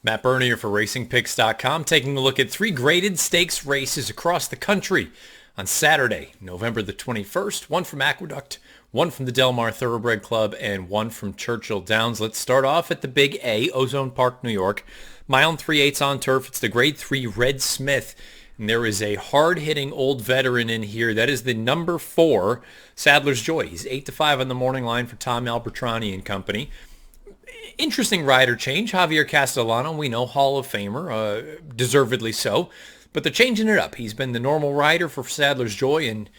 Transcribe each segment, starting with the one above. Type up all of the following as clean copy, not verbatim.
Matt Bernier for RacingPicks.com, taking a look at three graded stakes races across the country on Saturday, November the 21st. One from Aqueduct, one from the Del Mar Thoroughbred Club, and one from Churchill Downs. Let's start off at the Big A, Ozone Park, New York. Mile and 3/8 on turf. It's the Grade 3 Red Smith. And there is a hard-hitting old veteran in here. That is the number 4, Sadler's Joy. He's 8-5 on the morning line for Tom Albertrani and company. Interesting rider change. Javier Castellano, we know, Hall of Famer, deservedly so. But they're changing it up. He's been the normal rider for Sadler's Joy and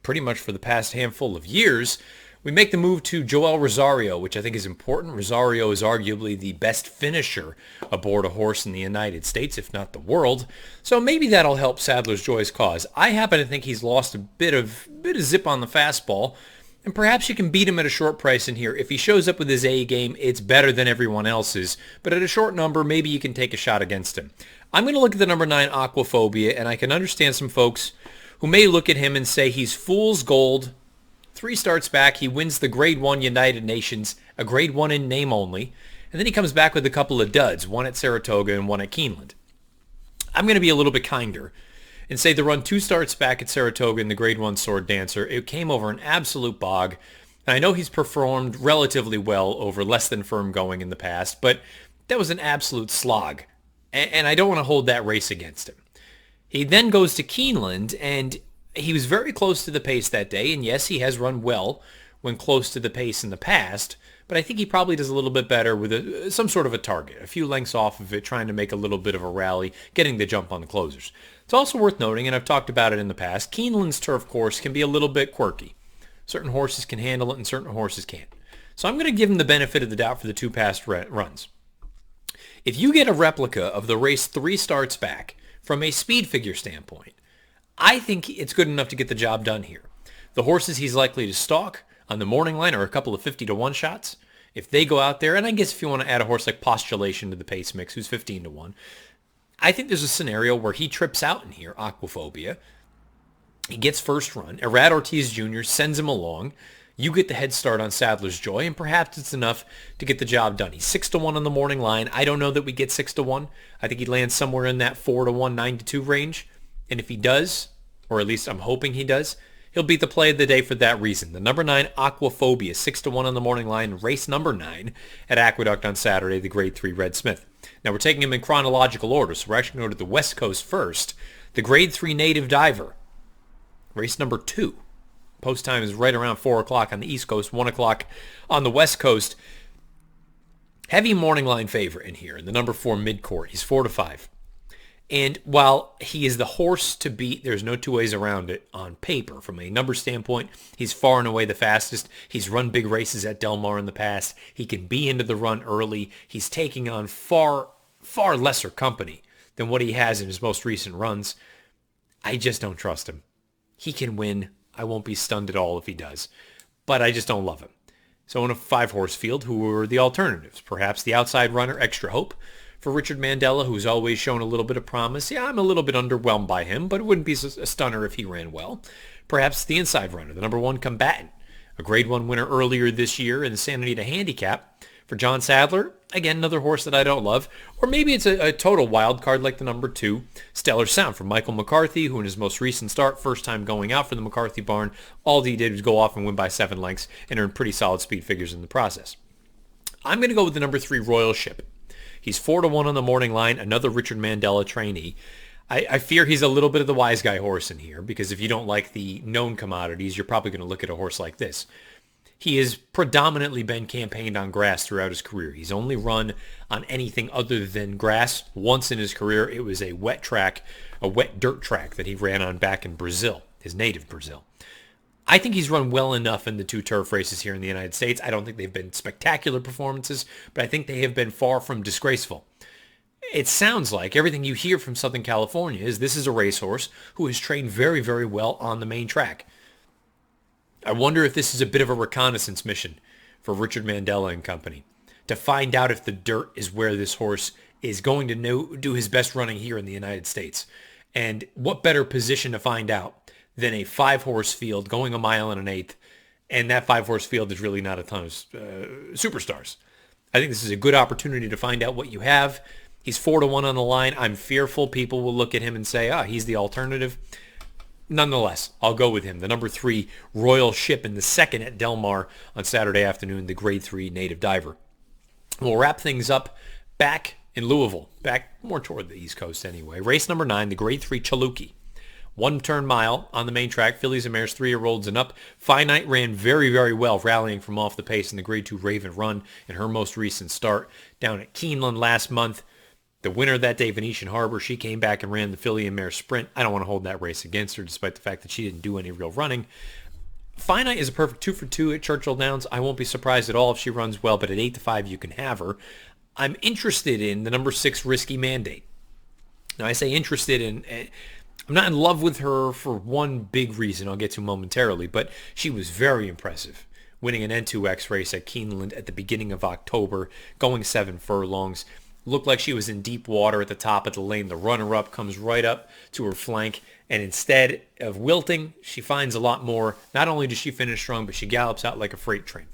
pretty much for the past handful of years. We make the move to Joel Rosario, which I think is important. Rosario is arguably the best finisher aboard a horse in the United States, if not the world. So maybe that'll help Sadler's Joy's cause. I happen to think he's lost a bit of zip on the fastball. And perhaps you can beat him at a short price in here. If he shows up with his A game, it's better than everyone else's. But at a short number, maybe you can take a shot against him. I'm going to look at the number 9, Aquaphobia, and I can understand some folks who may look at him and say he's fool's gold. 3 starts back, he wins the Grade 1 United Nations, a Grade 1 in name only. And then he comes back with a couple of duds, one at Saratoga and one at Keeneland. I'm going to be a little bit kinder and say the run 2 starts back at Saratoga in the Grade 1 Sword Dancer. It came over an absolute bog. And I know he's performed relatively well over less than firm going in the past, but that was an absolute slog. And I don't want to hold that race against him. He then goes to Keeneland, and he was very close to the pace that day. And yes, he has run well when close to the pace in the past, but I think he probably does a little bit better with some sort of a target, a few lengths off of it, trying to make a little bit of a rally, getting the jump on the closers. It's also worth noting, and I've talked about it in the past, Keeneland's turf course can be a little bit quirky. Certain horses can handle it and certain horses can't. So I'm going to give him the benefit of the doubt for the 2 past runs. If you get a replica of the race 3 starts back from a speed figure standpoint, I think it's good enough to get the job done here. The horses he's likely to stalk on the morning line are a couple of 50-1 shots. If they go out there, and I guess if you want to add a horse like Postulation to the pace mix, who's 15-1, I think there's a scenario where he trips out in here, Aquaphobia. He gets first run. Irad Ortiz Jr. sends him along. You get the head start on Sadler's Joy, and perhaps it's enough to get the job done. He's 6-1 on the morning line. I don't know that we get 6-1. I think he lands somewhere in that 4-1, 9-2 range. And if he does, or at least I'm hoping he does, he'll beat the play of the day for that reason. The number 9, Aquaphobia, 6-1 on the morning line, race number 9 at Aqueduct on Saturday, the Grade 3 Red Smith. Now we're taking him in chronological order, so we're actually going to go to the West Coast first. The Grade 3 Native Diver, race number 2. Post time is right around 4 o'clock on the East Coast, 1 o'clock on the West Coast. Heavy morning line favorite in here in the number 4 Midcourt. He's 4-5. And while he is the horse to beat, there's no two ways around it on paper. From a number standpoint, he's far and away the fastest. He's run big races at Del Mar in the past. He can be into the run early. He's taking on far lesser company than what he has in his most recent runs. I just don't trust him. He can win. I won't be stunned at all if he does. But I just don't love him. So in a 5-horse field, who are the alternatives? Perhaps the outside runner, Extra Hope, for Richard Mandella, who's always shown a little bit of promise. Yeah, I'm a little bit underwhelmed by him, but it wouldn't be a stunner if he ran well. Perhaps the inside runner, the number 1 Combatant, a Grade 1 winner earlier this year in the Santa Anita Handicap. For John Sadler, again, another horse that I don't love. Or maybe it's a total wild card like the number 2, Stellar Sound, from Michael McCarthy, who in his most recent start, first time going out for the McCarthy barn, all he did was go off and win by 7 lengths and earn pretty solid speed figures in the process. I'm going to go with the number 3, Royal Ship. He's 4-1 on the morning line, another Richard Mandella trainee. I fear he's a little bit of the wise guy horse in here, because if you don't like the known commodities, you're probably going to look at a horse like this. He has predominantly been campaigned on grass throughout his career. He's only run on anything other than grass once in his career. It was a wet track, a wet dirt track that he ran on back in Brazil, his native Brazil. I think he's run well enough in the 2 turf races here in the United States. I don't think they've been spectacular performances, but I think they have been far from disgraceful. It sounds like everything you hear from Southern California is this is a racehorse who has trained very, very well on the main track. I wonder if this is a bit of a reconnaissance mission for Richard Mandella and company to find out if the dirt is where this horse is going to do his best running here in the United States. And what better position to find out than a 5-horse field going a mile and an eighth, and that 5-horse field is really not a ton of superstars. I think this is a good opportunity to find out what you have. He's 4-1 on the line. I'm fearful people will look at him and say, he's the alternative. Nonetheless, I'll go with him. The number 3 Royal Ship in the second at Del Mar on Saturday afternoon, the grade 3 native diver. We'll wrap things up back in Louisville, back more toward the East Coast anyway. Race number 9, the grade 3 Chaluki. 1-turn mile on the main track, fillies and mares, 3-year-olds and up. Finite ran very, very well, rallying from off the pace in the grade 2 Raven Run in her most recent start down at Keeneland last month. The winner that day, Venetian Harbor, she came back and ran the filly and mare sprint. I don't want to hold that race against her, despite the fact that she didn't do any real running. Finite is a perfect 2 for 2 at Churchill Downs. I won't be surprised at all if she runs well, but at 8-5, you can have her. I'm interested in the number 6 Risky Mandate. Now, I say interested in... I'm not in love with her for one big reason I'll get to momentarily, but she was very impressive, winning an N2X race at Keeneland at the beginning of October, going 7 furlongs. Looked like she was in deep water at the top of the lane. The runner-up comes right up to her flank, and instead of wilting, she finds a lot more. Not only does she finish strong, but she gallops out like a freight train.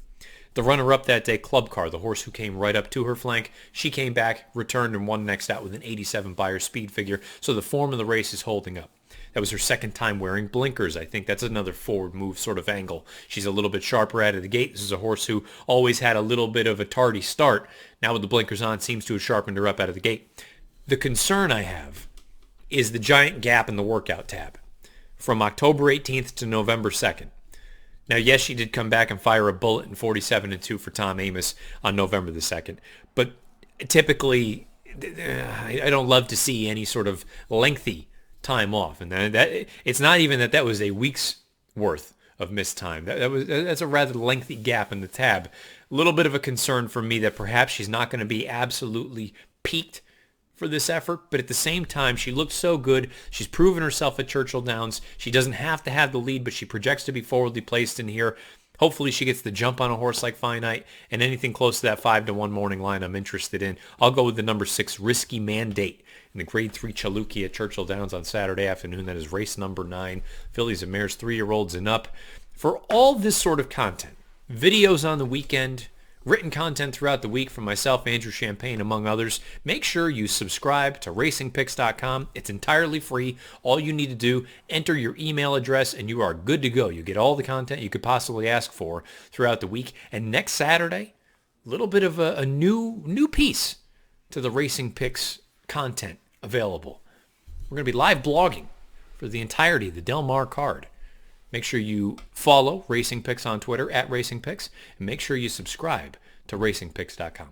The runner-up that day, Club Car, the horse who came right up to her flank, she came back, returned, and won next out with an 87 Beyer speed figure, so the form of the race is holding up. That was her second time wearing blinkers. I think that's another forward move sort of angle. She's a little bit sharper out of the gate. This is a horse who always had a little bit of a tardy start. Now with the blinkers on, seems to have sharpened her up out of the gate. The concern I have is the giant gap in the workout tab from October 18th to November 2nd. Now, yes, she did come back and fire a bullet in 47-2 for Tom Amoss on November the 2nd. But typically, I don't love to see any sort of lengthy time off, and that it's not even that was a week's worth of missed time. That's a rather lengthy gap in the tab. A little bit of a concern for me that perhaps she's not going to be absolutely peaked for this effort, but at the same time, she looked so good. She's proven herself at Churchill Downs. She doesn't have to have the lead, but she projects to be forwardly placed in here. Hopefully she gets the jump on a horse like Finite, and anything close to that 5-1 morning line I'm interested in. I'll go with the number 6 Risky Mandate in the grade 3 Chaluki at Churchill Downs on Saturday afternoon. That is race number 9. Fillies and mares, 3-year-olds and up. For all this sort of content, videos on the weekend, written content throughout the week from myself, Andrew Champagne, among others, make sure you subscribe to racingpicks.com. It's entirely free. All you need to do, enter your email address, and you are good to go. You get all the content you could possibly ask for throughout the week. And next Saturday, a little bit of a new piece to the Racing Picks content available. We're going to be live blogging for the entirety of the Del Mar card. Make sure you follow Racing Picks on Twitter at Racing Picks, and make sure you subscribe to racingpicks.com.